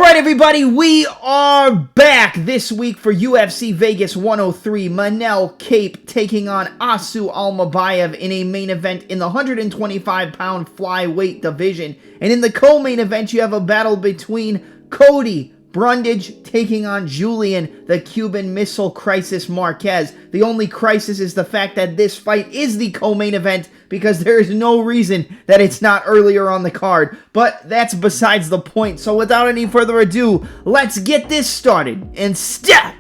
Alright everybody, we are back this week for UFC Vegas 103. Manel Kape taking on Almabaev in a main event in the 125-pound flyweight division. And in the co-main event, you have a battle between Cody, Brundage taking on Julian, the Cuban Missile Crisis Marquez. The only crisis is the fact that this fight is the co-main event because there is no reason that it's not earlier on the card. But that's besides the point. So without any further ado, let's get this started and step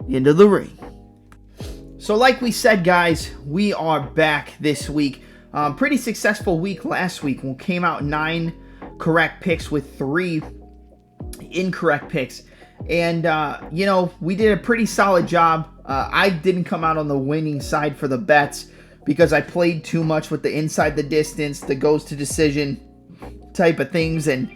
into the ring. So like we said, guys, we are back this week. Pretty successful week last week. We came out 9 correct picks with 3 incorrect picks, and we did a pretty solid job. I didn't come out on the winning side for the bets because I played too much with the inside the distance, the goes to decision type of things, and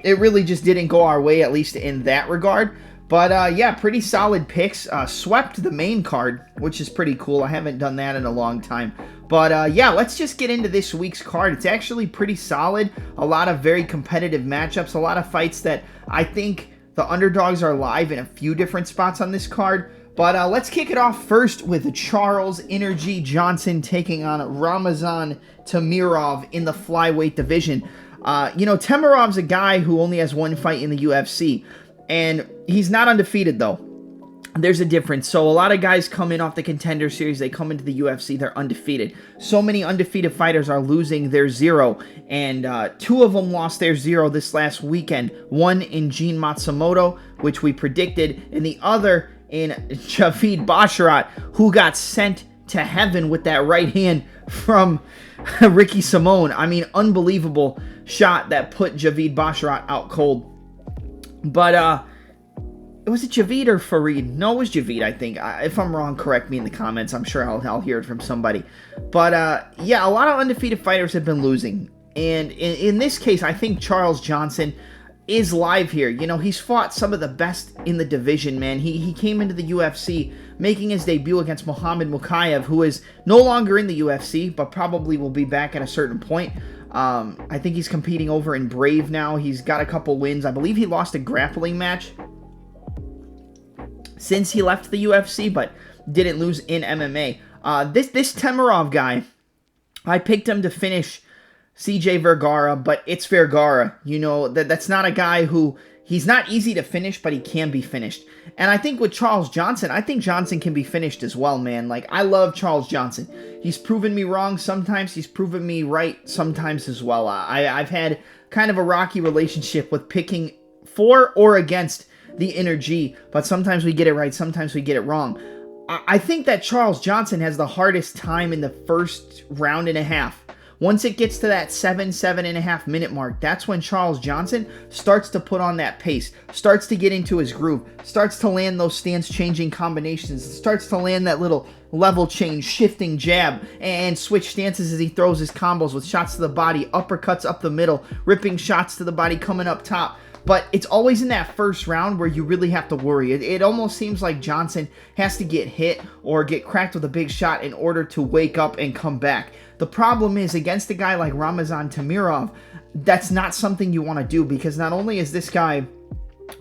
it really just didn't go our way, at least in that regard. But yeah, pretty solid picks. Swept the main card, which is pretty cool. I haven't done that in a long time. But yeah, let's just get into this week's card. It's actually pretty solid. A lot of very competitive matchups. A lot of fights that I think the underdogs are live in a few different spots on this card. But let's kick it off first with Charles Energy Johnson taking on Ramazan Temirov in the flyweight division. Temirov's a guy who only has 1 fight in the UFC. And he's not undefeated, though. There's a difference. So a lot of guys come in off the Contender Series. They come into the UFC. They're undefeated. So many undefeated fighters are losing their 0. And 2 of them lost their 0 this last weekend. One in Gene Matsumoto, which we predicted. And the other in Javid Basharat, who got sent to heaven with that right hand from Ricky Simone. I mean, unbelievable shot that put Javid Basharat out cold. But, was it Javid or Farid? No, it was Javid, I think. If I'm wrong, correct me in the comments. I'm sure I'll hear it from somebody. But, yeah, a lot of undefeated fighters have been losing. And in this case, I think Charles Johnson is live here. You know, he's fought some of the best in the division, man. He came into the UFC making his debut against Muhammad Mukayev, who is no longer in the UFC, but probably will be back at a certain point. I think he's competing over in Brave now. He's got a couple wins. I believe he lost a grappling match since he left the UFC, but didn't lose in MMA. This Temirov guy, I picked him to finish CJ Vergara, but it's Vergara. You know, that's not a guy who... He's not easy to finish, but he can be finished. And I think with Charles Johnson, I think Johnson can be finished as well, man. Like, I love Charles Johnson. He's proven me wrong sometimes. He's proven me right sometimes as well. I've had kind of a rocky relationship with picking for or against the Energy, but sometimes we get it right, sometimes we get it wrong. I think that Charles Johnson has the hardest time in the first round and a half. Once it gets to that 7.5 minute mark, that's when Charles Johnson starts to put on that pace, starts to get into his groove, starts to land those stance-changing combinations, starts to land that little level change, shifting jab, and switch stances as he throws his combos with shots to the body, uppercuts up the middle, ripping shots to the body, coming up top. But it's always in that first round where you really have to worry. It almost seems like Johnson has to get hit or get cracked with a big shot in order to wake up and come back. The problem is, against a guy like Ramazan Temirov, that's not something you want to do, because not only is this guy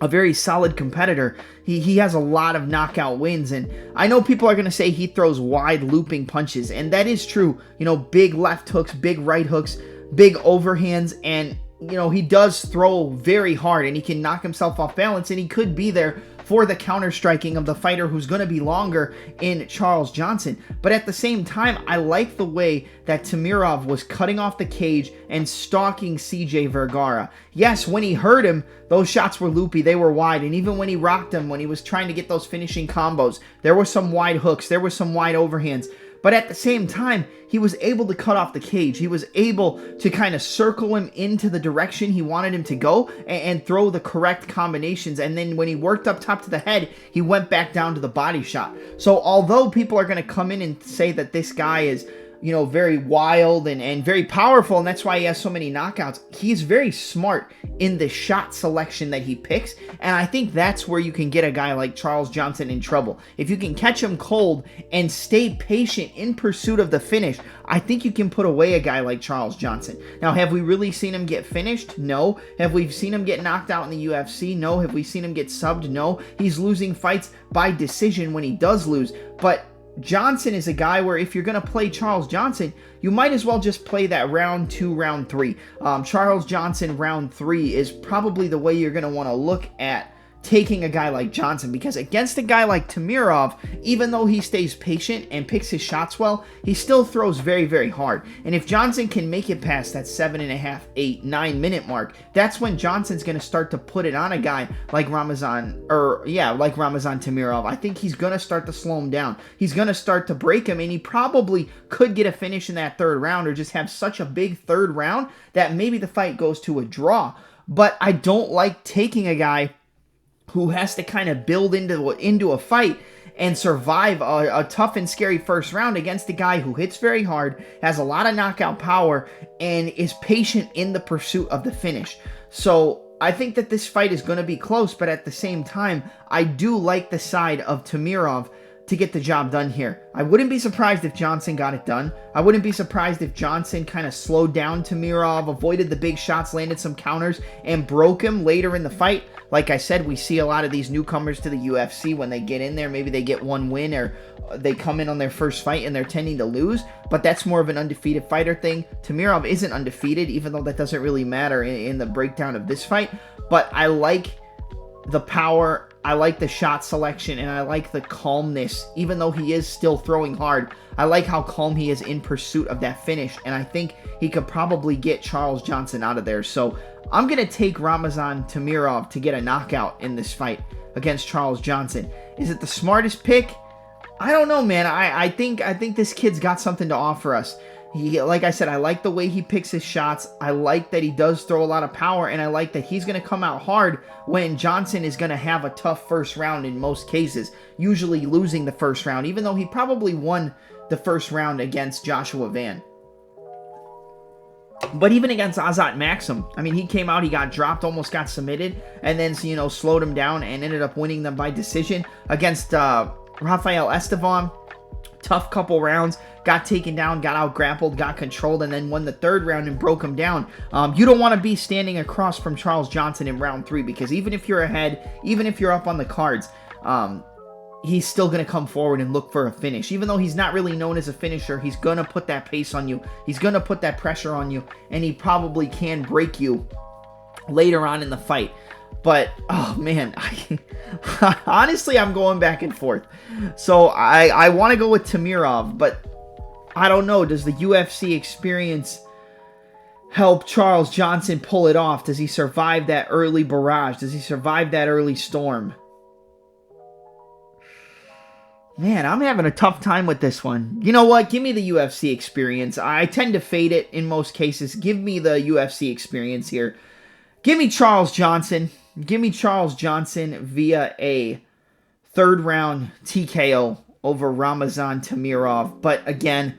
a very solid competitor, he has a lot of knockout wins, and I know people are going to say he throws wide looping punches, and that is true. You know, big left hooks, big right hooks, big overhands, and you know, he does throw very hard, and he can knock himself off balance, and he could be there for the counter-striking of the fighter who's going to be longer in Charles Johnson. But at the same time, I like the way that Temirov was cutting off the cage and stalking CJ Vergara. Yes, when he hurt him, those shots were loopy, they were wide, and even when he rocked him, when he was trying to get those finishing combos, there were some wide hooks, there were some wide overhands. But at the same time, he was able to cut off the cage. He was able to kind of circle him into the direction he wanted him to go and throw the correct combinations. And then when he worked up top to the head, he went back down to the body shot. So although people are going to come in and say that this guy is, very wild and very powerful, and that's why he has so many knockouts. He's very smart in the shot selection that he picks, and I think that's where you can get a guy like Charles Johnson in trouble. If you can catch him cold and stay patient in pursuit of the finish, I think you can put away a guy like Charles Johnson. Now, have we really seen him get finished? No. Have we seen him get knocked out in the UFC? No. Have we seen him get subbed? No. He's losing fights by decision when he does lose, but Johnson is a guy where if you're going to play Charles Johnson, you might as well just play that round 2, round 3. Charles Johnson round 3 is probably the way you're going to want to look at taking a guy like Johnson, because against a guy like Temirov, even though he stays patient and picks his shots well, he still throws very, very hard. And if Johnson can make it past that 7.5, 8, 9 minute mark, that's when Johnson's going to start to put it on a guy like Ramazan, like Ramazan Temirov. I think he's going to start to slow him down. He's going to start to break him, and he probably could get a finish in that third round, or just have such a big third round that maybe the fight goes to a draw. But I don't like taking a guy who has to kind of build into a fight and survive a tough and scary first round against a guy who hits very hard, has a lot of knockout power, and is patient in the pursuit of the finish. So I think that this fight is going to be close, but at the same time, I do like the side of Temirov to get the job done here. I wouldn't be surprised if Johnson got it done. I wouldn't be surprised if Johnson kind of slowed down Temirov, avoided the big shots, landed some counters, and broke him later in the fight. Like I said, we see a lot of these newcomers to the UFC when they get in there. Maybe they get one win, or they come in on their first fight and they're tending to lose. But that's more of an undefeated fighter thing. Temirov isn't undefeated, even though that doesn't really matter in the breakdown of this fight. But I like the power, I like the shot selection, and I like the calmness. Even though he is still throwing hard, I like how calm he is in pursuit of that finish, and I think he could probably get Charles Johnson out of there. So I'm going to take Ramazan Temirov to get a knockout in this fight against Charles Johnson. Is it the smartest pick? I don't know, man. I think this kid's got something to offer us. Like I said, I like the way he picks his shots. I like that he does throw a lot of power, and I like that he's going to come out hard when Johnson is going to have a tough first round in most cases, usually losing the first round, even though he probably won the first round against Joshua Van. But even against Azat Maxim, I mean, he came out, he got dropped, almost got submitted, and then, slowed him down and ended up winning them by decision. Against Rafael Esteban, tough couple rounds, got taken down, got out grappled, got controlled, and then won the third round and broke him down. You don't want to be standing across from Charles Johnson in round 3, because even if you're ahead, even if you're up on the cards, he's still going to come forward and look for a finish. Even though he's not really known as a finisher, he's going to put that pace on you. He's going to put that pressure on you, and he probably can break you later on in the fight. But, oh man, honestly, I'm going back and forth. So I want to go with Temirov, but I don't know. Does the UFC experience help Charles Johnson pull it off? Does he survive that early barrage? Does he survive that early storm? Man, I'm having a tough time with this one. You know what? Give me the UFC experience. I tend to fade it in most cases. Give me the UFC experience here. Give me Charles Johnson. Give me Charles Johnson via a third round TKO over Ramazan Temirov. But again,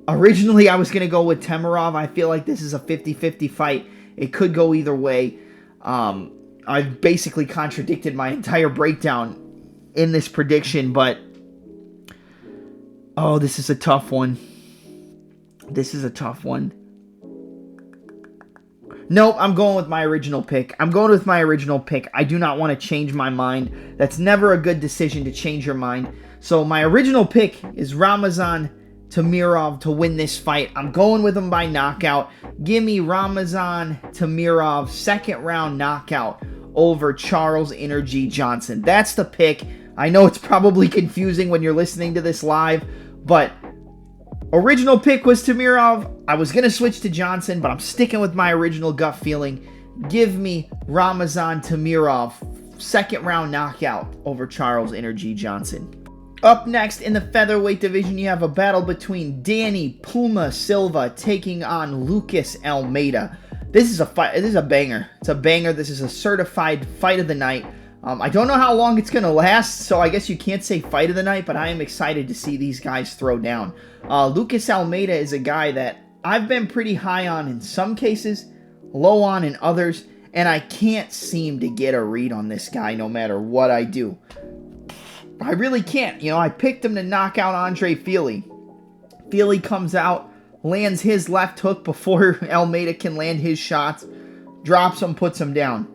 originally I was going to go with Temirov. I feel like this is a 50-50 fight. It could go either way. I've basically contradicted my entire breakdown in this prediction, but oh, this is a tough one. This is a tough one. Nope, I'm going with my original pick. I do not want to change my mind. That's never a good decision, to change your mind. So my original pick is Ramazan Temirov to win this fight. I'm going with him by knockout. Give me Ramazan Temirov second round knockout over Charles Energy Johnson. That's the pick. I know it's probably confusing when you're listening to this live, but original pick was Temirov. I was going to switch to Johnson, but I'm sticking with my original gut feeling. Give me Ramazan Temirov second round knockout over Charles Energy Johnson. Up next in the featherweight division, you have a battle between Danny Puma Silva taking on Lucas Almeida. This is a fight. This is a banger. It's a banger. This is a certified fight of the night. I don't know how long it's going to last, so I guess you can't say fight of the night, but I am excited to see these guys throw down. Lucas Almeida is a guy that I've been pretty high on in some cases, low on in others, and I can't seem to get a read on this guy no matter what I do. I really can't. You know, I picked him to knock out Andre Fili. Fili comes out, lands his left hook before Almeida can land his shots, drops him, puts him down.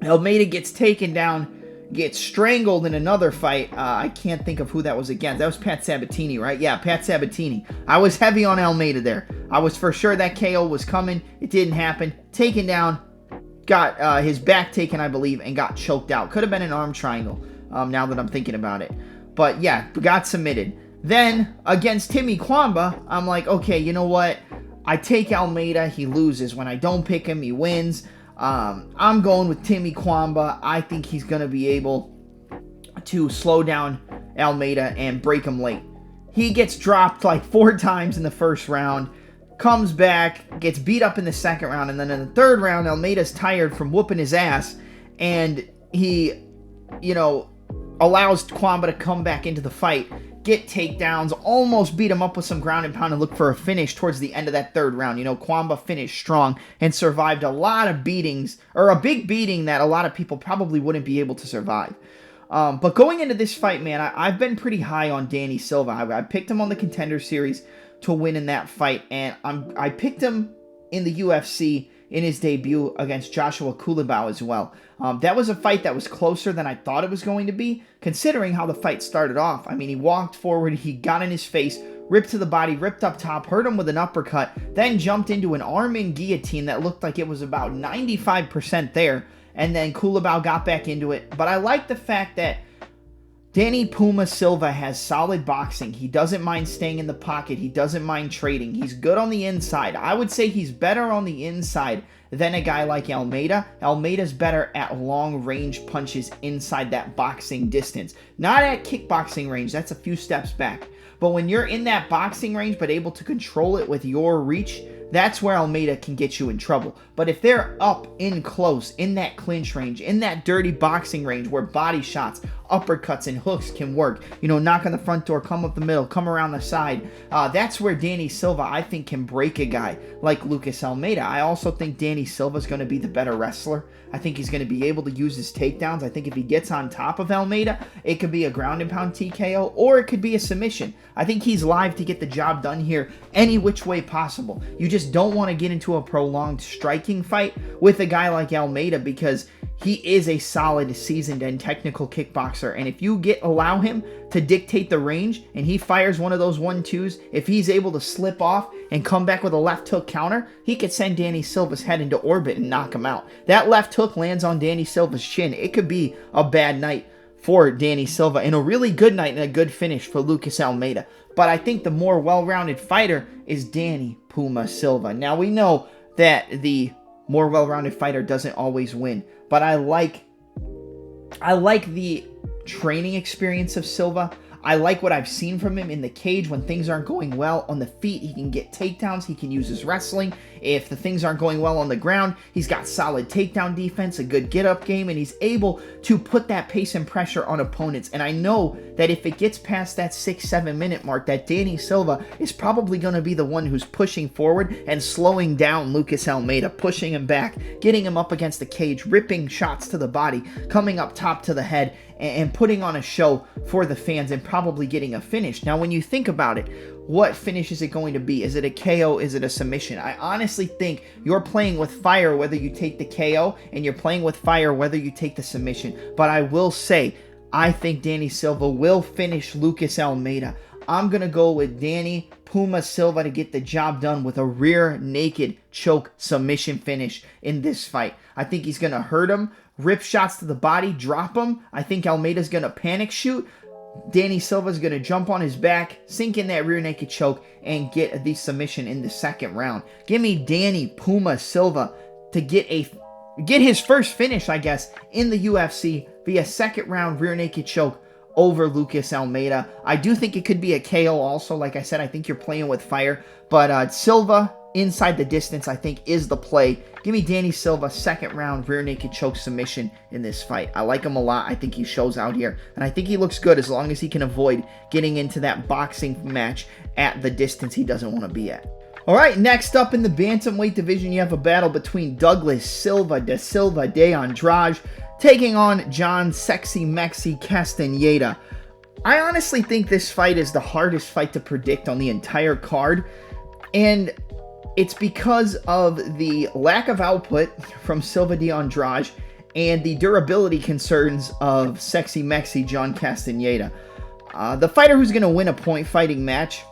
Almeida gets taken down, gets strangled in another fight. I can't think of who that was against. That was Pat Sabatini, right? Yeah, Pat Sabatini. I was heavy on Almeida there. I was for sure that KO was coming. It didn't happen. Taken down, got his back taken, I believe, and got choked out. Could have been an arm triangle, now that I'm thinking about it. But yeah, got submitted. Then, against Timmy Kwamba, I'm like, okay, you know what? I take Almeida, he loses. When I don't pick him, he wins. I'm going with Timmy Kwamba. I think he's going to be able to slow down Almeida and break him late. He gets dropped like 4 times in the first round, comes back, gets beat up in the second round, and then in the third round, Almeida's tired from whooping his ass, and he, allows Kwamba to come back into the fight, get takedowns, almost beat him up with some ground and pound and look for a finish towards the end of that third round. Kwamba finished strong and survived a lot of beatings, or a big beating that a lot of people probably wouldn't be able to survive. But going into this fight, man, I've been pretty high on Danny Silva. I picked him on the Contender Series to win in that fight, and I picked him in the UFC in his debut against Joshua Culibao as well. That was a fight that was closer than I thought it was going to be, considering how the fight started off. I mean, he walked forward, he got in his face, ripped to the body, ripped up top, hurt him with an uppercut, then jumped into an arm-in guillotine that looked like it was about 95% there, and then Culibao got back into it. But I like the fact that Danny Puma Silva has solid boxing. He doesn't mind staying in the pocket. He doesn't mind trading. He's good on the inside. I would say he's better on the inside than a guy like Almeida. Almeida's better at long-range punches inside that boxing distance. Not at kickboxing range. That's a few steps back. But when you're in that boxing range but able to control it with your reach, that's where Almeida can get you in trouble. But if they're up in close, in that clinch range, in that dirty boxing range where body shots, uppercuts, and hooks can work, knock on the front door, come up the middle, come around the side, that's where Danny Silva, I think, can break a guy like Lucas Almeida. I also think Danny Silva's going to be the better wrestler. I think he's going to be able to use his takedowns. I think if he gets on top of Almeida, it could be a ground and pound TKO, or it could be a submission. I think he's live to get the job done here any which way possible. You just don't want to get into a prolonged striking fight with a guy like Almeida, because he is a solid, seasoned, and technical kickboxer. And if you allow him to dictate the range and he fires one of those 1-2s, if he's able to slip off and come back with a left hook counter, he could send Danny Silva's head into orbit and knock him out. That left hook lands on Danny Silva's chin. It could be a bad night for Danny Silva and a really good night and a good finish for Lucas Almeida. But I think the more well-rounded fighter is Danny Puma Silva. Now, we know that the more well-rounded fighter doesn't always win, but I like the training experience of Silva. I like what I've seen from him in the cage when things aren't going well. On the feet, he can get takedowns. He can use his wrestling. If the things aren't going well on the ground, he's got solid takedown defense, a good get-up game, and he's able to put that pace and pressure on opponents. And I know that if it gets past that 6-7 minute mark, that Danny Silva is probably going to be the one who's pushing forward and slowing down Lucas Almeida, pushing him back, getting him up against the cage, ripping shots to the body, coming up top to the head, and putting on a show for the fans and probably getting a finish. Now, when you think about it, what finish is it going to be? Is it a KO? Is it a submission? I honestly think you're playing with fire whether you take the KO, and you're playing with fire whether you take the submission. But I will say, I think Danny Silva will finish Lucas Almeida. I'm going to go with Danny Puma Silva to get the job done with a rear naked choke submission finish in this fight. I think he's going to hurt him, rip shots to the body, drop him. I think Almeida's going to panic shoot. Danny Silva's going to jump on his back, sink in that rear naked choke, and get the submission in the second round. Give me Danny Puma Silva to get his first finish, I guess, in the UFC via second round rear naked choke over Lucas Almeida. I do think it could be a KO also. Like I said, I think you're playing with fire. But Silva inside the distance, I think, is the play. Give me Danny Silva, second round, rear naked choke submission in this fight. I like him a lot. I think he shows out here. And I think he looks good as long as he can avoid getting into that boxing match at the distance he doesn't want to be at. All right, next up in the bantamweight division, you have a battle between Douglas Silva de Andrade taking on John Sexy Mexi Castaneda. I honestly think this fight is the hardest fight to predict on the entire card, and it's because of the lack of output from Silva de Andrade and the durability concerns of Sexy Mexi John Castaneda. The fighter who's going to win a point fighting match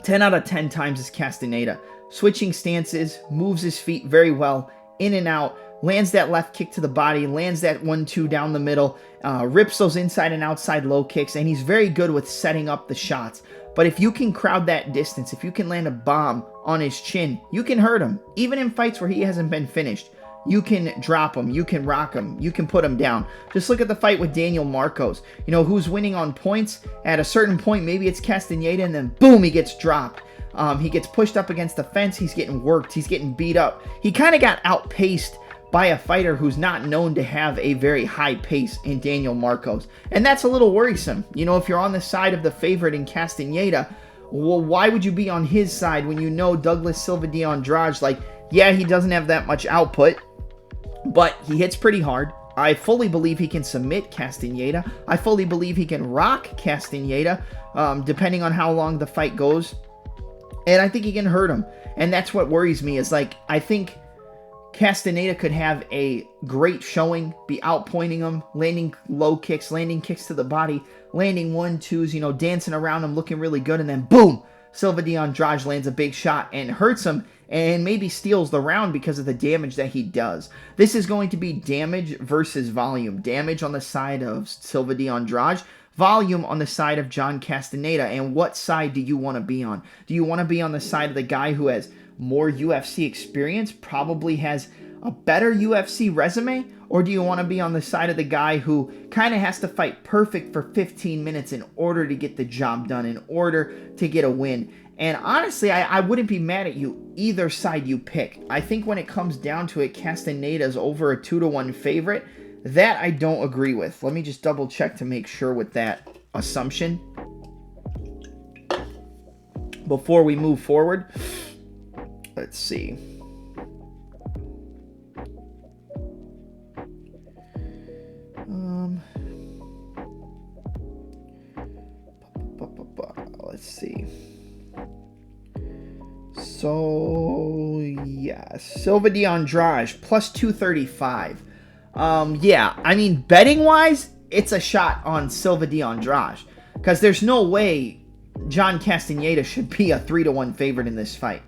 10 out of 10 times is Castaneda. Switching stances, moves his feet very well, in and out, lands that left kick to the body, lands that 1-2 down the middle, rips those inside and outside low kicks, and he's very good with setting up the shots. But if you can crowd that distance, if you can land a bomb on his chin, you can hurt him. Even in fights where he hasn't been finished, you can drop him, you can rock him, you can put him down. Just look at the fight with Daniel Marcos. You know, who's winning on points? At a certain point, maybe it's Castaneda, and then boom, he gets dropped. He gets pushed up against the fence, he's getting worked, he's getting beat up. He kind of got outpaced by a fighter who's not known to have a very high pace in Daniel Marcos. And that's a little worrisome. You know, if you're on the side of the favorite in Castaneda, well, why would you be on his side when you know Douglas Silva de Andrade, like, yeah, he doesn't have that much output, but he hits pretty hard. I fully believe he can submit Castaneda. I fully believe he can rock Castaneda, depending on how long the fight goes. And I think he can hurt him. And that's what worries me, is like, I think Castaneda could have a great showing, be outpointing him, landing low kicks, landing kicks to the body, landing 1-2s, you know, dancing around him, looking really good, and then boom, Silva de Andrade lands a big shot and hurts him, and maybe steals the round because of the damage that he does. This is going to be damage versus volume. Damage on the side of Silva de Andrade, volume on the side of John Castaneda. And what side do you want to be on? Do you want to be on the side of the guy who has more UFC experience, probably has a better UFC resume? Or do you want to be on the side of the guy who kind of has to fight perfect for 15 minutes in order to get the job done, in order to get a win? And honestly, I wouldn't be mad at you either side you pick. I think when it comes down to it, Castaneda's over a 2-1 favorite. That I don't agree with. Let me just double check to make sure with that assumption before we move forward. Let's see. Let's see. So, yeah, Silva de Andrade, plus 235. Yeah, I mean, betting-wise, it's a shot on Silva de Andrade, because there's no way John Castaneda should be a 3-1 favorite in this fight.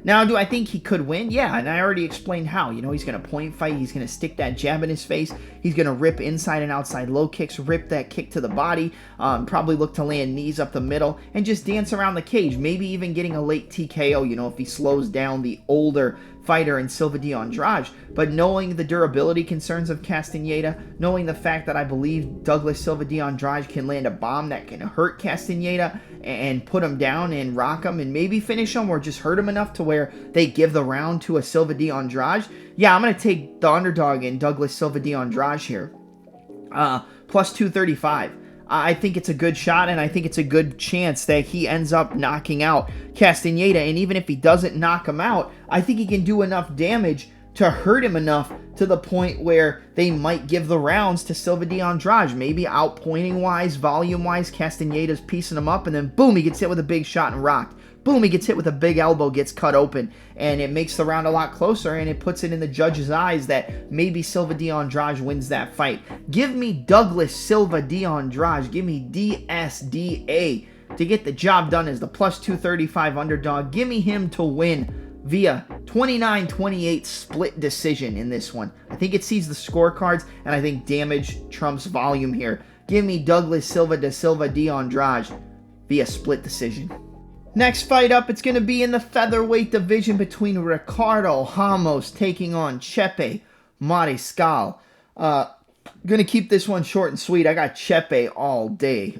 Now, do I think he could win? Yeah, and I already explained how. You know, he's going to point fight. He's going to stick that jab in his face. He's going to rip inside and outside low kicks, rip that kick to the body, probably look to land knees up the middle, and just dance around the cage, maybe even getting a late TKO, you know, if he slows down the older fighter in Silva de Andrade. But knowing the durability concerns of Castaneda, knowing the fact that I believe Douglas Silva de Andrade can land a bomb that can hurt Castaneda and put him down and rock him and maybe finish him or just hurt him enough to where they give the round to a Silva de Andrade, yeah, I'm going to take the underdog in Douglas Silva de Andrade here. Plus 235. I think it's a good shot, and I think it's a good chance that he ends up knocking out Castaneda. And even if he doesn't knock him out, I think he can do enough damage to hurt him enough to the point where they might give the rounds to Silva de Andrade. Maybe outpointing-wise, volume-wise, Castaneda's piecing him up, and then boom, he gets hit with a big shot and rocked. Boom, he gets hit with a big elbow, gets cut open, and it makes the round a lot closer, and it puts it in the judge's eyes that maybe Silva de Andrade wins that fight. Give me Douglas Silva de Andrade. Give me DSDA to get the job done as the plus 235 underdog. Give me him to win via 29-28 split decision in this one. I think it sees the scorecards, and I think damage trumps volume here. Give me Douglas Silva de Andrade via split decision. Next fight up, it's going to be in the featherweight division between Ricardo Ramos taking on Chepe Mariscal. Going to keep this one short and sweet. I got Chepe all day.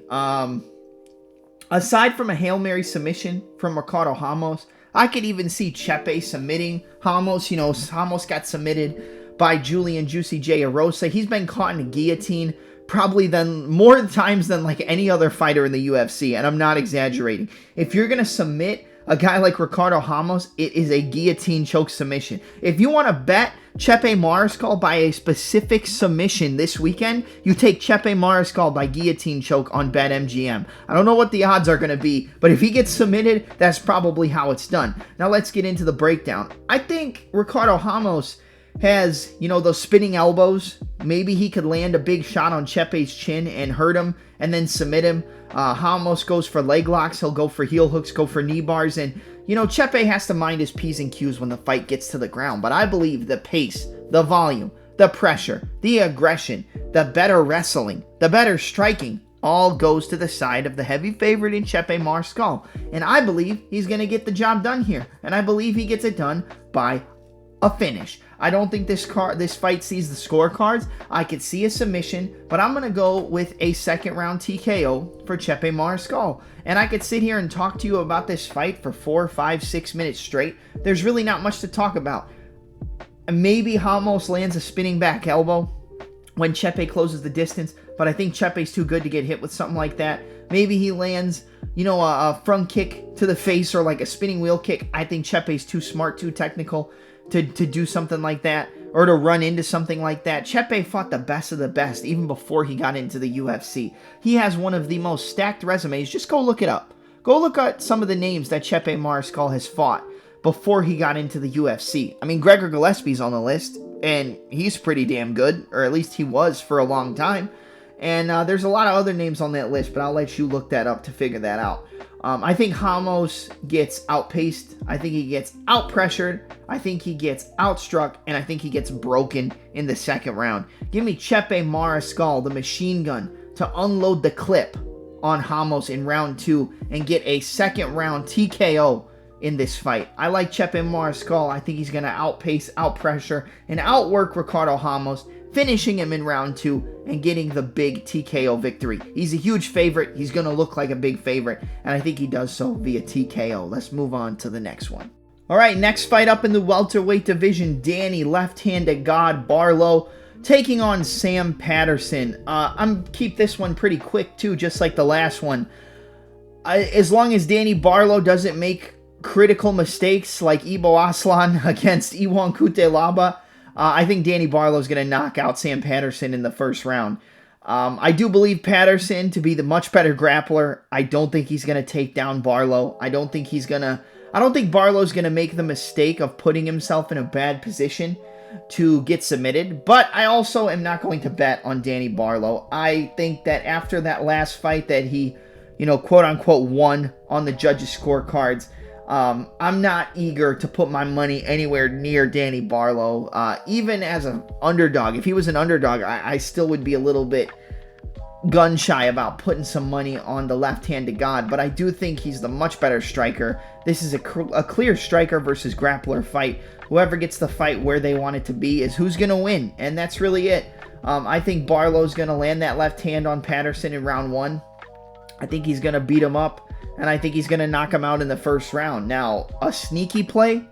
Aside from a Hail Mary submission from Ricardo Ramos, I could even see Chepe submitting Ramos. You know, Ramos got submitted by Julian Juicy J. Arosa. He's been caught in a guillotine probably more times than like any other fighter in the UFC, and I'm not exaggerating. If you're going to submit a guy like Ricardo Ramos, it is a guillotine choke submission. If you want to bet Chepe Mariscal by a specific submission this weekend, you take Chepe Mariscal by guillotine choke on BetMGM. I don't know what the odds are going to be, but if he gets submitted, that's probably how it's done. Now let's get into the breakdown. I think Ricardo Ramos has, you know, those spinning elbows. Maybe he could land a big shot on Chepe's chin and hurt him and then submit him. Ramos goes for leg locks. He'll go for heel hooks, go for knee bars. And, you know, Chepe has to mind his P's and Q's when the fight gets to the ground. But I believe the pace, the volume, the pressure, the aggression, the better wrestling, the better striking all goes to the side of the heavy favorite in Chepe Mariscal. And I believe he's going to get the job done here. And I believe he gets it done by a finish. I don't think this fight sees the scorecards. I could see a submission, but I'm going to go with a second round TKO for Chepe Mariscal. And I could sit here and talk to you about this fight for 4, 5, 6 minutes straight. There's really not much to talk about. Maybe Ramos lands a spinning back elbow when Chepe closes the distance, but I think Chepe's too good to get hit with something like that. Maybe he lands, you know, a front kick to the face or like a spinning wheel kick. I think Chepe's too smart, too technical to do something like that or to run into something like that. Chepe fought the best of the best even before he got into the UFC. He has one of the most stacked resumes. Just go look it up. Go look at some of the names that Chepe Mariscal has fought before he got into the UFC. I mean, Gregor Gillespie's on the list, and he's pretty damn good, or at least he was for a long time. And there's a lot of other names on that list, but I'll let you look that up to figure that out. I think Ramos gets outpaced. I think he gets outpressured. I think he gets outstruck. And I think he gets broken in the second round. Give me Chepe Mariscal, the machine gun, to unload the clip on Ramos in round 2 and get a second round TKO in this fight. I like Chepe Mariscal. I think he's going to outpace, outpressure, and outwork Ricardo Ramos, finishing him in round 2 and getting the big TKO victory. He's a huge favorite. He's going to look like a big favorite, and I think he does so via TKO. Let's move on to the next one. All right, next fight up in the welterweight division, Danny left-handed God Barlow taking on Sam Patterson. I'm keep this one pretty quick too, just like the last one. As long as Danny Barlow doesn't make critical mistakes like Ibo Aslan against Iwan Kutelaba, I think Danny Barlow is going to knock out Sam Patterson in the first round. I do believe Patterson to be the much better grappler. I don't think he's going to take down Barlow. I don't think Barlow's going to make the mistake of putting himself in a bad position to get submitted. But I also am not going to bet on Danny Barlow. I think that after that last fight that he, you know, quote unquote won on the judges' scorecards, I'm not eager to put my money anywhere near Danny Barlow. Even as an underdog, if he was an underdog, I still would be a little bit gun shy about putting some money on the left-handed God, but I do think he's the much better striker. This is a clear striker versus grappler fight. Whoever gets the fight where they want it to be is who's going to win, and that's really it. I think Barlow's going to land that left hand on Patterson in round 1. I think he's going to beat him up, and I think he's going to knock him out in the first round. Now, a sneaky play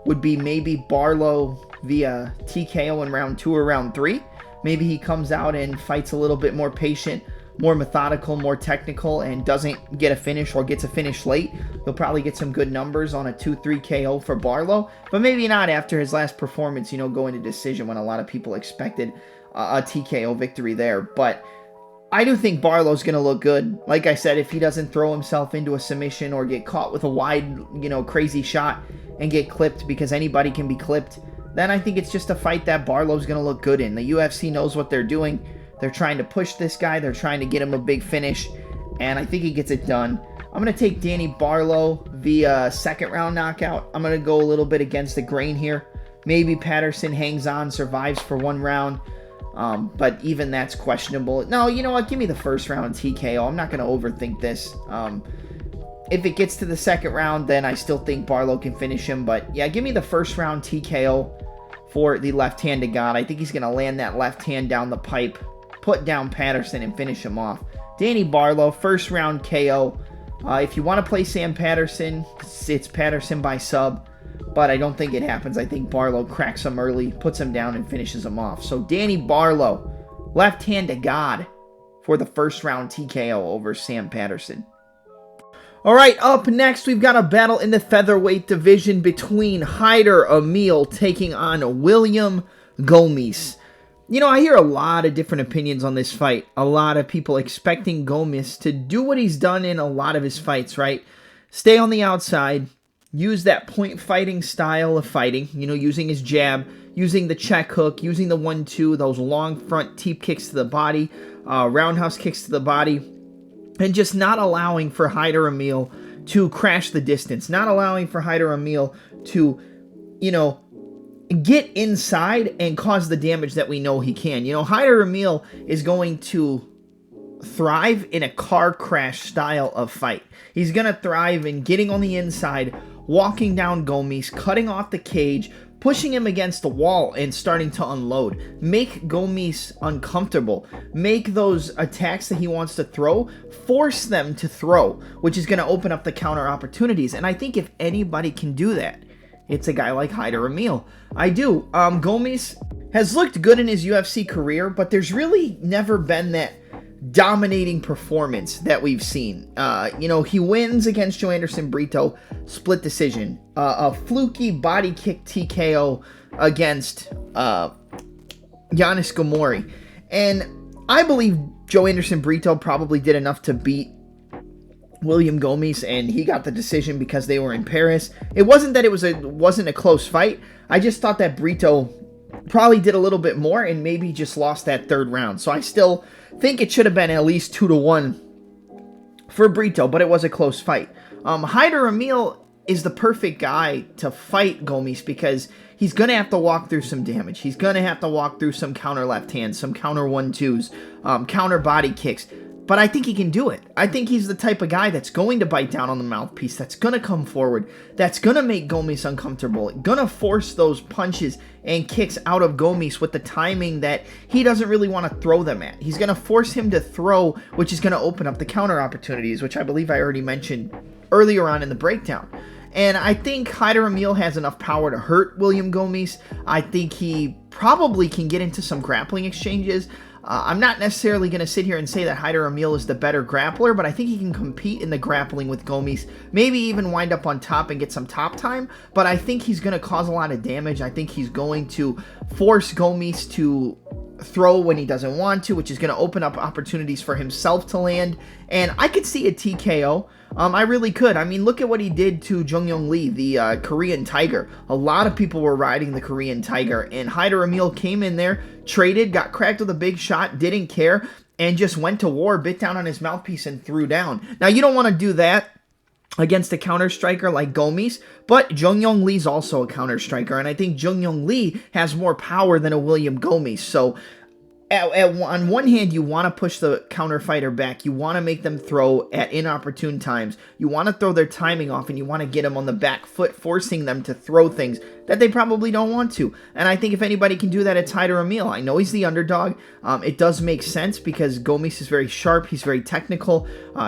would be maybe Barlow via TKO in round 2 or round 3. Maybe he comes out and fights a little bit more patient, more methodical, more technical, and doesn't get a finish or gets a finish late. He'll probably get some good numbers on a 2-3 KO for Barlow, but maybe not after his last performance, going to decision when a lot of people expected a TKO victory there. But I do think Barlow's going to look good. Like I said, if he doesn't throw himself into a submission or get caught with a wide, crazy shot and get clipped, because anybody can be clipped, then I think it's just a fight that Barlow's going to look good in. The UFC knows what they're doing. They're trying to push this guy. They're trying to get him a big finish, and I think he gets it done. I'm going to take Danny Barlow via second round knockout. I'm going to go a little bit against the grain here. Maybe Patterson hangs on, survives for one round, but even that's questionable. No, you know what? Give me the first round TKO. I'm not going to overthink this. If it gets to the second round, then I still think Barlow can finish him. But yeah, give me the first round TKO for the left-handed God. I think he's going to land that left hand down the pipe, put down Patterson, and finish him off. Danny Barlow, first round KO If you want to play Sam Patterson, it's Patterson by sub, but I don't think it happens. I think Barlow cracks him early, puts him down, and finishes him off. So Danny Barlow, left hand to God for the first round TKO over Sam Patterson. All right, up next, we've got a battle in the featherweight division between Hyder Amil taking on William Gomis. You know, I hear a lot of different opinions on this fight. A lot of people expecting Gomis to do what he's done in a lot of his fights, right? Stay on the outside, use that point fighting style of fighting, you know, using his jab, using the check hook, using the 1-2, those long front teep kicks to the body, roundhouse kicks to the body, and just not allowing for Hyder Amil to crash the distance, not allowing for Hyder Amil to, you know, get inside and cause the damage that we know he can. You know, Hyder Amil is going to thrive in a car crash style of fight. He's going to thrive in getting on the inside, walking down Gomis, cutting off the cage, pushing him against the wall and starting to unload. Make Gomis uncomfortable. Make those attacks that he wants to throw, force them to throw, which is going to open up the counter opportunities. And I think if anybody can do that, it's a guy like Hyder Amil. I do. Gomis has looked good in his UFC career, but there's really never been that dominating performance that we've seen. You know, he wins against Joanderson Brito, split decision. A fluky body kick TKO against Yanis Gomori. And I believe Joanderson Brito probably did enough to beat William Gomis, and he got the decision because they were in Paris. It wasn't that it wasn't a close fight. I just thought that Brito probably did a little bit more and maybe just lost that third round. So I still think it should have been at least 2-1 for Brito, but it was a close fight. Hyder Amil is the perfect guy to fight Gomis because he's going to have to walk through some damage. He's going to have to walk through some counter left hands, some counter 1-2s, counter body kicks. But I think he can do it. I think he's the type of guy that's going to bite down on the mouthpiece, that's going to come forward, that's going to make Gomis uncomfortable, going to force those punches and kicks out of Gomis with the timing that he doesn't really want to throw them at. He's going to force him to throw, which is going to open up the counter opportunities, which I believe I already mentioned earlier on in the breakdown. And I think Hyder Amil has enough power to hurt William Gomis. I think he probably can get into some grappling exchanges. I'm not necessarily going to sit here and say that Hyder Amil is the better grappler, but I think he can compete in the grappling with Gomis, maybe even wind up on top and get some top time, but I think he's going to cause a lot of damage. I think he's going to force Gomis to throw when he doesn't want to, which is going to open up opportunities for himself to land, and I could see a TKO. I really could. I mean, look at what he did to Jung Young Lee, the Korean Tiger. A lot of people were riding the Korean Tiger, and Hyder Amil came in there, traded, got cracked with a big shot, didn't care, and just went to war, bit down on his mouthpiece, and threw down. Now, you don't want to do that against a counter striker like Gomis, but Jung Young Lee's also a counter striker, and I think Jung Young Lee has more power than a William Gomis. So on one hand, you want to push the counter fighter back. You want to make them throw at inopportune times. You want to throw their timing off, and you want to get them on the back foot, forcing them to throw things that they probably don't want to. And I think if anybody can do that, it's Hyder Amil. I know he's the underdog. It does make sense because Gomis is very sharp. He's very technical.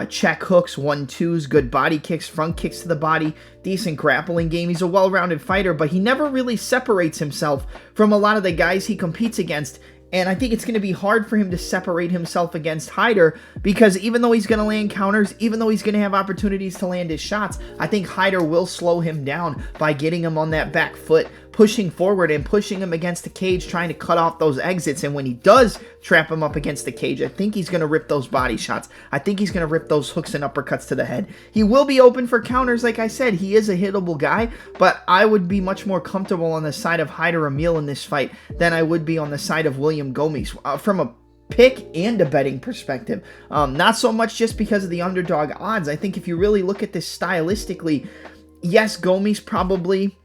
Check hooks, 1-2s, good body kicks, front kicks to the body, decent grappling game. He's a well-rounded fighter, but he never really separates himself from a lot of the guys he competes against. And I think it's going to be hard for him to separate himself against Hyder because even though he's going to land counters, even though he's going to have opportunities to land his shots, I think Hyder will slow him down by getting him on that back foot, pushing forward and pushing him against the cage, trying to cut off those exits. And when he does trap him up against the cage, I think he's going to rip those body shots. I think he's going to rip those hooks and uppercuts to the head. He will be open for counters, like I said. He is a hittable guy, but I would be much more comfortable on the side of Hyder Amil in this fight than I would be on the side of William Gomis. From a pick and a betting perspective. Not so much just because of the underdog odds. I think if you really look at this stylistically, yes, Gomis probably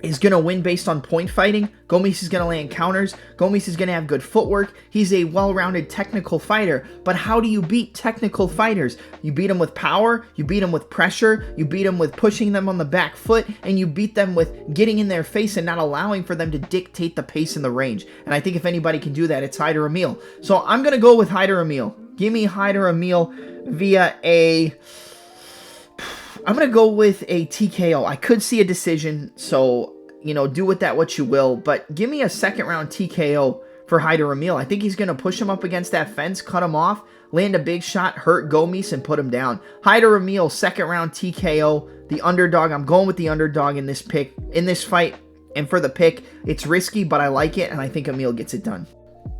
is going to win based on point fighting. Gomis is going to land counters. Gomis is going to have good footwork. He's a well-rounded technical fighter. But how do you beat technical fighters? You beat them with power. You beat them with pressure. You beat them with pushing them on the back foot. And you beat them with getting in their face and not allowing for them to dictate the pace and the range. And I think if anybody can do that, it's Hyder Amil. So I'm going to go with Hyder Amil. Give me Hyder Amil via a I'm going to go with a TKO. I could see a decision, so, you know, do with that what you will. But give me a second-round TKO for Hyder Amil. I think he's going to push him up against that fence, cut him off, land a big shot, hurt Gomis, and put him down. Hyder Amil, second-round TKO. The underdog. I'm going with the underdog in this fight. And for the pick, it's risky, but I like it, and I think Amil gets it done.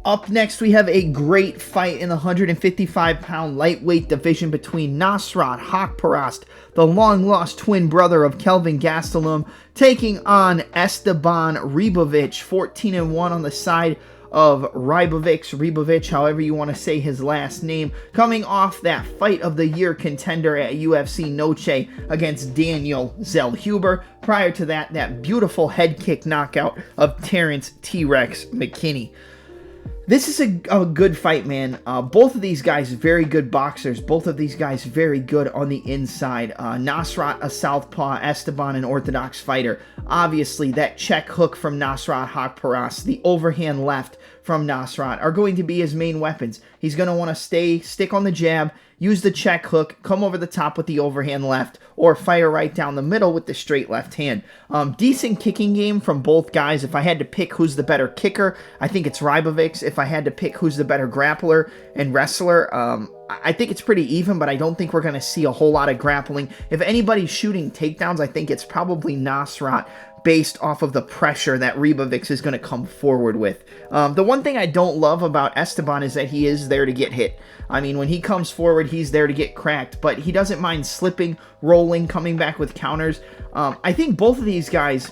Up next, we have a great fight in the 155-pound lightweight division between Nasrat Haqparast, the long-lost twin brother of Kelvin Gastelum, taking on Esteban Ribovics, 14-1 on the side of Ribovics, however you want to say his last name, coming off that fight of the year contender at UFC Noche against Daniel Zellhuber. Prior to that, that beautiful head kick knockout of Terrence T-Rex McKinney. This is a good fight, man. Both of these guys very good boxers. Both of these guys very good on the inside. Nasrat, a southpaw. Esteban, an orthodox fighter. Obviously, that check hook from Nasrat Haqparast, the overhand left from Nasrat are going to be his main weapons. He's going to want to stick on the jab, use the check hook, come over the top with the overhand left, or fire right down the middle with the straight left hand. Decent kicking game from both guys. If I had to pick who's the better kicker, I think it's Ribovics. If I had to pick who's the better grappler and wrestler, I think it's pretty even, but I don't think we're going to see a whole lot of grappling. If anybody's shooting takedowns, I think it's probably Nasrat, based off of the pressure that Ribovics is going to come forward with. The one thing I don't love about Esteban is that he is there to get hit. I mean, when he comes forward, he's there to get cracked, but he doesn't mind slipping, rolling, coming back with counters. I think both of these guys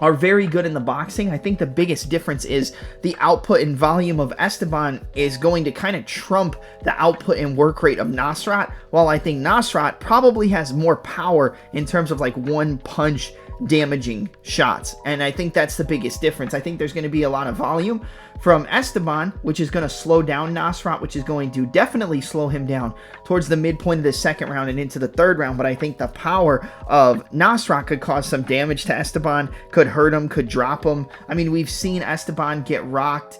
are very good in the boxing. I think the biggest difference is the output and volume of Esteban is going to kind of trump the output and work rate of Nasrat, while I think Nasrat probably has more power in terms of like one punch damaging shots, and I think that's the biggest difference. I think there's going to be a lot of volume from Esteban, which is going to slow down Nasrat, which is going to definitely slow him down towards the midpoint of the second round and into the third round, but I think the power of Nasrat could cause some damage to Esteban, could hurt him, could drop him. I mean, we've seen Esteban get rocked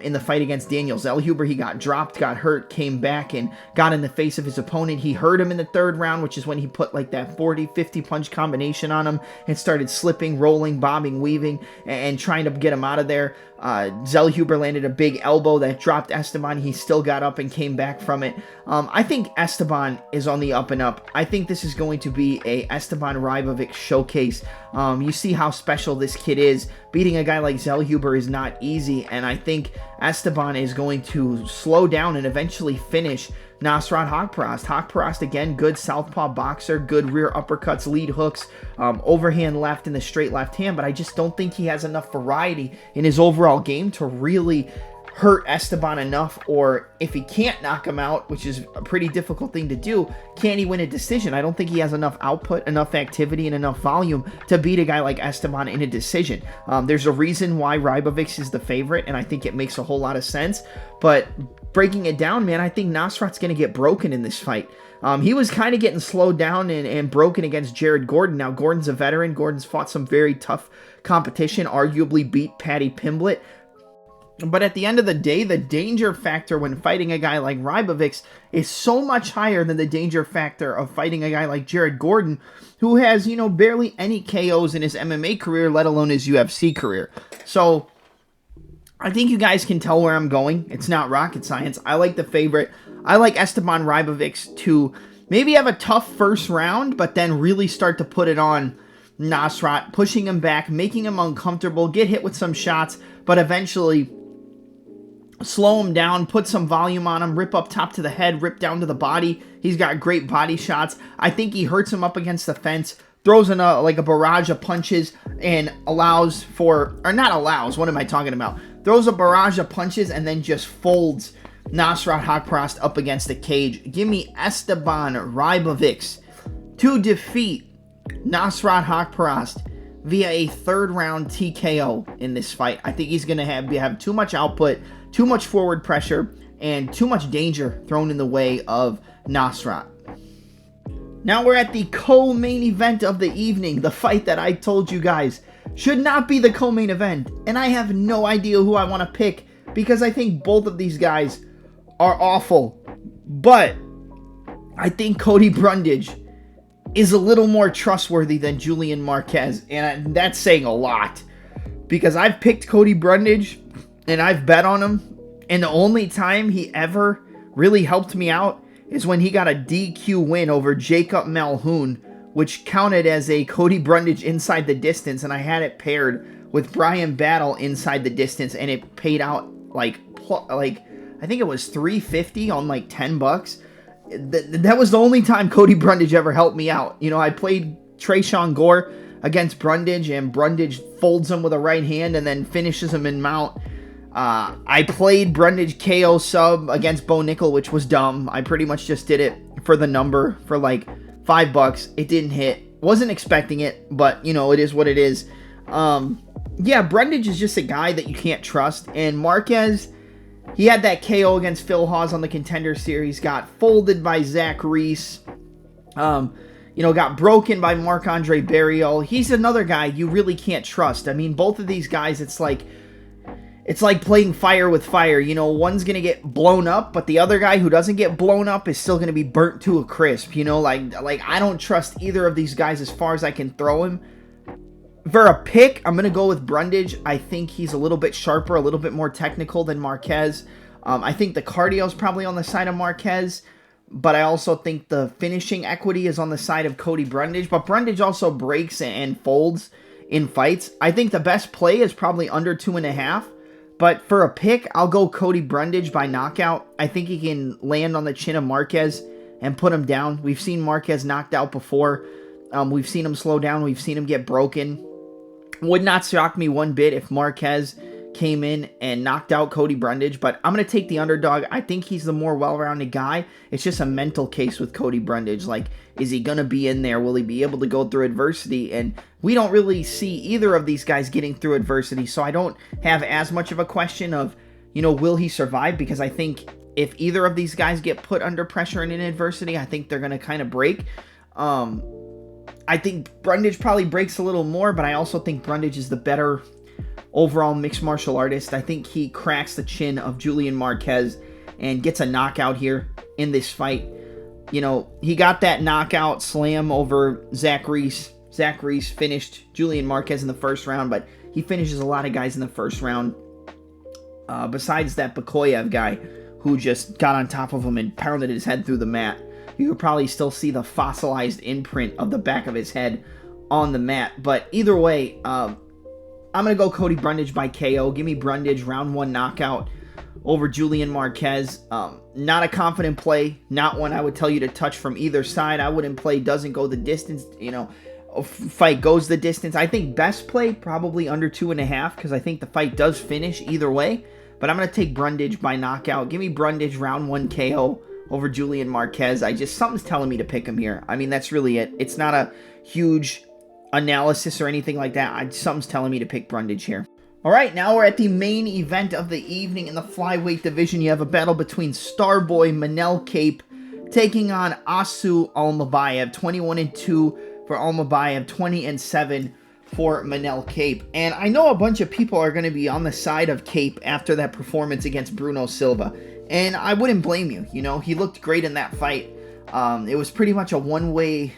in the fight against Daniel Zellhuber. He got dropped, got hurt, came back, and got in the face of his opponent. He hurt him in the third round, which is when he put like that 40-50 punch combination on him and started slipping, rolling, bobbing, weaving, and trying to get him out of there. Zellhuber landed a big elbow that dropped Esteban. He still got up and came back from it. I think Esteban is on the up and up. I think this is going to be a Esteban Ribovics showcase. You see how special this kid is. Beating a guy like Zellhuber is not easy, and I think Esteban is going to slow down and eventually finish Nasrat Haqparast. Haqparast, again, good southpaw boxer, good rear uppercuts, lead hooks, overhand left and the straight left hand, but I just don't think he has enough variety in his overall game to really hurt Esteban enough, or if he can't knock him out, which is a pretty difficult thing to do, can he win a decision? I don't think he has enough output, enough activity, and enough volume to beat a guy like Esteban in a decision. There's a reason why Ribovics is the favorite, and I think it makes a whole lot of sense, but breaking it down, man, I think Nasrat's going to get broken in this fight. He was kind of getting slowed down and broken against Jared Gordon. Now, Gordon's a veteran. Gordon's fought some very tough competition, arguably beat Paddy Pimblett. But at the end of the day, the danger factor when fighting a guy like Ribovics is so much higher than the danger factor of fighting a guy like Jared Gordon, who has, barely any KOs in his MMA career, let alone his UFC career. So I think you guys can tell where I'm going. It's not rocket science. I like the favorite. I like Esteban Ribovics to maybe have a tough first round, but then really start to put it on Nasrat, pushing him back, making him uncomfortable, get hit with some shots, but eventually slow him down, put some volume on him, rip up top to the head, rip down to the body. He's got great body shots. I think he hurts him up against the fence, throws in a barrage of punches, and throws a barrage of punches and then just folds Nasrat Haqparast up against the cage. Give me Esteban Ribovics to defeat Nasrat Haqparast via a third round TKO in this fight. I think he's going to have too much output, too much forward pressure, and too much danger thrown in the way of Nasrat. Now we're at the co-main event of the evening, the fight that I told you guys should not be the co-main event, and I have no idea who I want to pick because I think both of these guys are awful, but I think Cody Brundage is a little more trustworthy than Julian Marquez, and that's saying a lot, because I've picked Cody Brundage and I've bet on him, and the only time he ever really helped me out is when he got a DQ win over Jacob Malhoun, which counted as a Cody Brundage inside the distance, and I had it paired with Brian Battle inside the distance, and it paid out like I think it was $350 on like $10. That was the only time Cody Brundage ever helped me out. You know, I played Tresean Gore against Brundage, and Brundage folds him with a right hand and then finishes him in mount. I played Brundage KO sub against Bo Nickel, which was dumb. I pretty much just did it for the number for like $5. It didn't hit. Wasn't expecting it, but you know, it is what it is. Yeah, Brundage is just a guy that you can't trust. And Marquez, he had that KO against Phil Hawes on the Contender Series, got folded by Zach Reese, you know, got broken by Marc-Andre Barrios. He's another guy you really can't trust. I mean, both of these guys, it's like playing fire with fire. You know, one's going to get blown up, but the other guy who doesn't get blown up is still going to be burnt to a crisp. You know, like I don't trust either of these guys as far as I can throw him. For a pick, I'm going to go with Brundage. I think he's a little bit sharper, a little bit more technical than Marquez. I think the cardio is probably on the side of Marquez, but I also think the finishing equity is on the side of Cody Brundage. But Brundage also breaks and folds in fights. I think the best play is probably under 2.5. But for a pick, I'll go Cody Brundage by knockout. I think he can land on the chin of Marquez and put him down. We've seen Marquez knocked out before. We've seen him slow down. We've seen him get broken. Would not shock me one bit if Marquez came in and knocked out Cody Brundage, but I'm going to take the underdog. I think he's the more well-rounded guy. It's just a mental case with Cody Brundage. Like, is he going to be in there? Will he be able to go through adversity? And we don't really see either of these guys getting through adversity, so I don't have as much of a question of, you know, will he survive? Because I think if either of these guys get put under pressure and in adversity, I think they're going to kind of break. I think Brundage probably breaks a little more, but I also think Brundage is the better overall mixed martial artist. I think he cracks the chin of Julian Marquez and gets a knockout here in this fight. You know, he got that knockout slam over Zach Reese. Zach Reese finished Julian Marquez in the first round, but he finishes a lot of guys in the first round. Besides that Bakoyev guy who just got on top of him and pounded his head through the mat. You could probably still see the fossilized imprint of the back of his head on the mat. But either way, I'm going to go Cody Brundage by KO. Give me Brundage, round 1 knockout over Julian Marquez. Not a confident play. Not one I would tell you to touch from either side. I wouldn't play doesn't go the distance. You know, fight goes the distance. I think best play probably under 2.5 because I think the fight does finish either way. But I'm going to take Brundage by knockout. Give me Brundage, round 1 KO. Over Julian Marquez. Something's telling me to pick him here. I mean, that's really it. It's not a huge analysis or anything like that. Something's telling me to pick Brundage here. All right, now we're at the main event of the evening in the flyweight division. You have a battle between Starboy Manel Kape taking on Asu Almabaev. 21-2 for Almabaev, 20-7 for Manel Kape. And I know a bunch of people are going to be on the side of Kape after that performance against Bruno Silva. And I wouldn't blame you. You know, he looked great in that fight. It was pretty much a one-way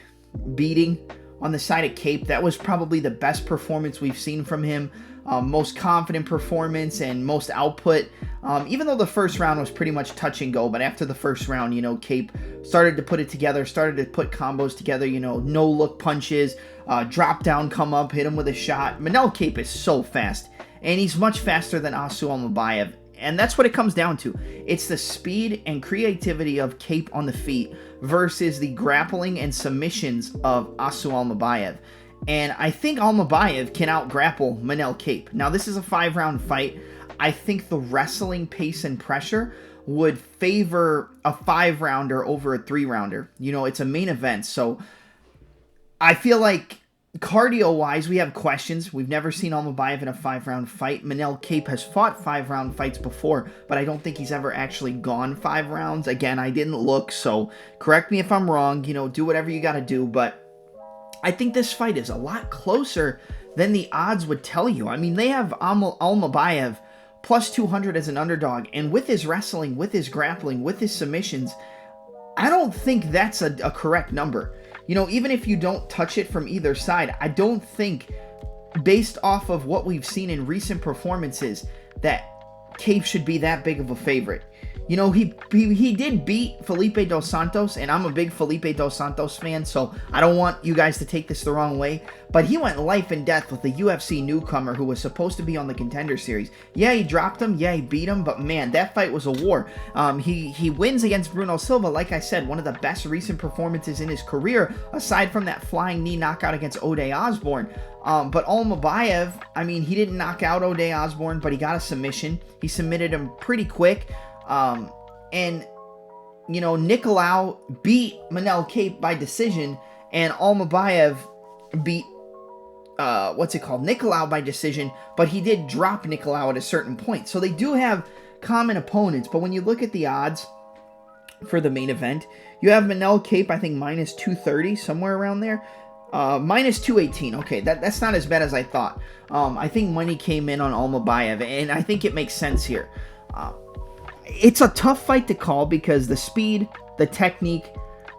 beating on the side of Kape. That was probably the best performance we've seen from him. Most confident performance and most output. Even though the first round was pretty much touch and go. But after the first round, you know, Kape started to put it together. Started to put combos together. You know, no-look punches. Drop down, come up, hit him with a shot. Manel Kape is so fast. And he's much faster than Asu Almabaev. And that's what it comes down to. It's the speed and creativity of Kape on the feet versus the grappling and submissions of Asu Almabaev. And I think Almabaev can out-grapple Manel Kape. Now, this is a 5-round fight. I think the wrestling pace and pressure would favor a 5-rounder over a 3-rounder. You know, it's a main event, so I feel like cardio-wise, we have questions. We've never seen Almabaev in a 5-round fight. Manel Kape has fought 5-round fights before, but I don't think he's ever actually gone 5 rounds. Again, I didn't look, so correct me if I'm wrong. You know, do whatever you got to do, but I think this fight is a lot closer than the odds would tell you. I mean, they have Almabaev plus 200 as an underdog, and with his wrestling, with his grappling, with his submissions, I don't think that's a correct number. you know, even if you don't touch it from either side, I don't think, based off of what we've seen in recent performances, that Kape should be that big of a favorite. You know, he did beat Felipe Dos Santos, and I'm a big Felipe Dos Santos fan, so I don't want you guys to take this the wrong way, but he went life and death with a UFC newcomer who was supposed to be on the Contender Series. Yeah, he dropped him. Yeah, he beat him, but man, that fight was a war. He wins against Bruno Silva, like I said, one of the best recent performances in his career, aside from that flying knee knockout against Ode Osborne. But Almabaev, I mean, he didn't knock out Ode Osborne, but he got a submission. He submitted him pretty quick. And, you know, Nicolau beat Manel Kape by decision, and Almabaev beat, Nicolau by decision, but he did drop Nicolau at a certain point. So they do have common opponents, but when you look at the odds for the main event, you have Manel Kape, I think, minus 230, somewhere around there. Minus 218. Okay, that's not as bad as I thought. I think money came in on Almabaev, and I think it makes sense here. It's a tough fight to call because the speed, the technique,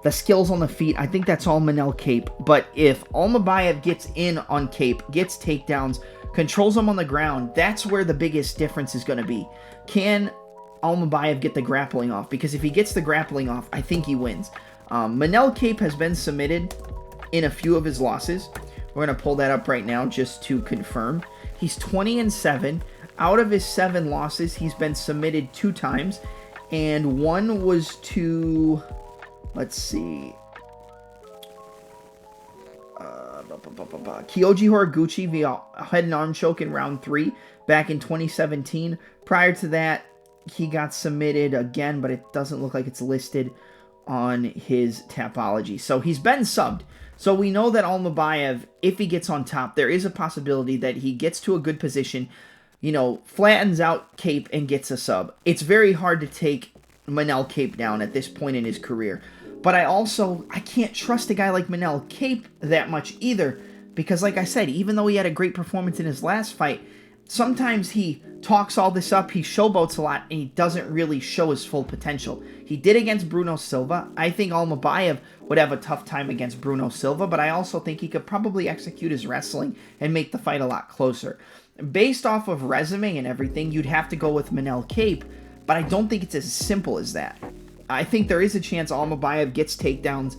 the skills on the feet, I think that's all Manel Kape. But if Almabaev gets in on Kape, gets takedowns, controls him on the ground, that's where the biggest difference is going to be. Can Almabaev get the grappling off? Because if he gets the grappling off, I think he wins. Manel Kape has been submitted in a few of his losses. We're going to pull that up right now just to confirm. He's 20-7. Out of his 7 losses, he's been submitted 2 times, and one was to, let's see, Kyoji Horiguchi via head and arm choke in round 3 back in 2017. Prior to that, he got submitted again, but it doesn't look like it's listed on his Tapology. So he's been subbed. So we know that Almabaev, if he gets on top, there is a possibility that he gets to a good position, you know, flattens out Kape and gets a sub. It's very hard to take Manel Kape down at this point in his career. But I can't trust a guy like Manel Kape that much either, because like I said, even though he had a great performance in his last fight, sometimes he talks all this up, he showboats a lot, and he doesn't really show his full potential. He did against Bruno Silva. I think Almabaev would have a tough time against Bruno Silva, but I also think he could probably execute his wrestling and make the fight a lot closer. Based off of resume and everything, you'd have to go with Manel Kape, but I don't think it's as simple as that. I think there is a chance Almabaev gets takedowns,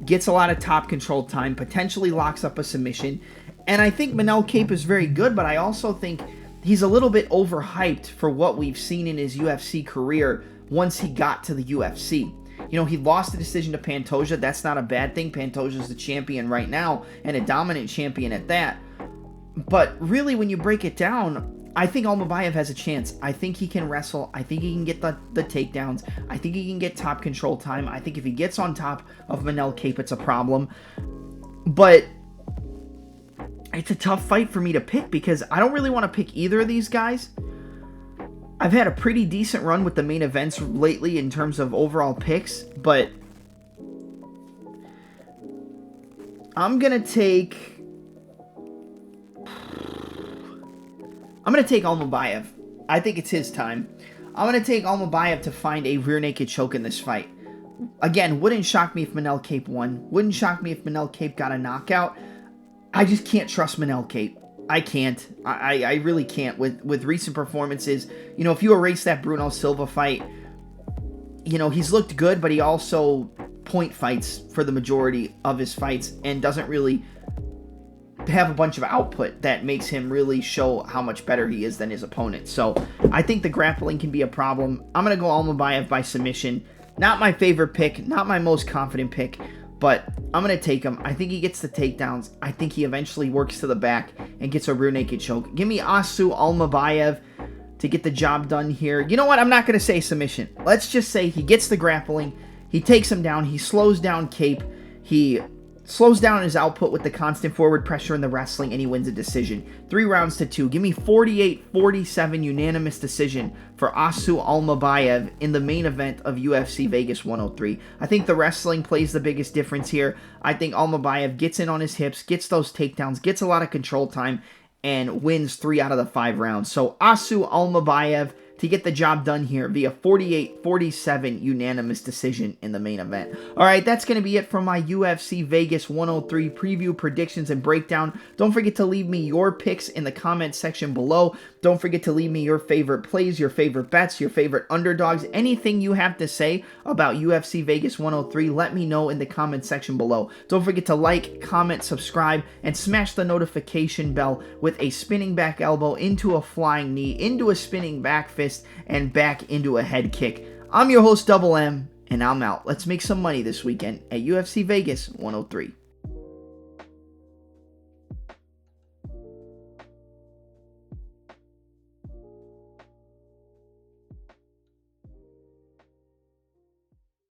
gets a lot of top control time, potentially locks up a submission, and I think Manel Kape is very good, but I also think he's a little bit overhyped for what we've seen in his UFC career once he got to the UFC. You know, he lost the decision to Pantoja. That's not a bad thing. Pantoja's the champion right now, and a dominant champion at that. But really, when you break it down, I think Almabaev has a chance. I think he can wrestle. I think he can get the takedowns. I think he can get top control time. I think if he gets on top of Manel Kape, it's a problem. But it's a tough fight for me to pick because I don't really want to pick either of these guys. I've had a pretty decent run with the main events lately in terms of overall picks, but I'm going to take Almabaev. I think it's his time. I'm going to take Almabaev to find a rear naked choke in this fight. Again, wouldn't shock me if Manel Kape won. Wouldn't shock me if Manel Kape got a knockout. I just can't trust Manel Kape. I can't. I really can't with recent performances. You know, if you erase that Bruno Silva fight, you know, he's looked good, but he also point fights for the majority of his fights and doesn't really have a bunch of output that makes him really show how much better he is than his opponent. So I think the grappling can be a problem. I'm going to go Almabaev by submission. Not my favorite pick, not my most confident pick, but I'm going to take him. I think he gets the takedowns. I think he eventually works to the back and gets a rear naked choke. Give me Asu Almabaev to get the job done here. You know what? I'm not going to say submission. Let's just say he gets the grappling. He takes him down. He slows down Kape. He slows down his output with the constant forward pressure in the wrestling, and he wins a decision. 3-2. Give me 48-47 unanimous decision for Asu Almabaev in the main event of UFC Vegas 103. I think the wrestling plays the biggest difference here. I think Almabaev gets in on his hips, gets those takedowns, gets a lot of control time, and wins 3 out of the 5 rounds. So Asu Almabaev to get the job done here via 48-47 unanimous decision in the main event. Alright, that's going to be it for my UFC Vegas 103 preview, predictions, and breakdown. Don't forget to leave me your picks in the comment section below. Don't forget to leave me your favorite plays, your favorite bets, your favorite underdogs, anything you have to say about UFC Vegas 103, let me know in the comment section below. Don't forget to like, comment, subscribe, and smash the notification bell with a spinning back elbow into a flying knee, into a spinning back fist, and back into a head kick. I'm your host, Double M, and I'm out. Let's make some money this weekend at UFC Vegas 103.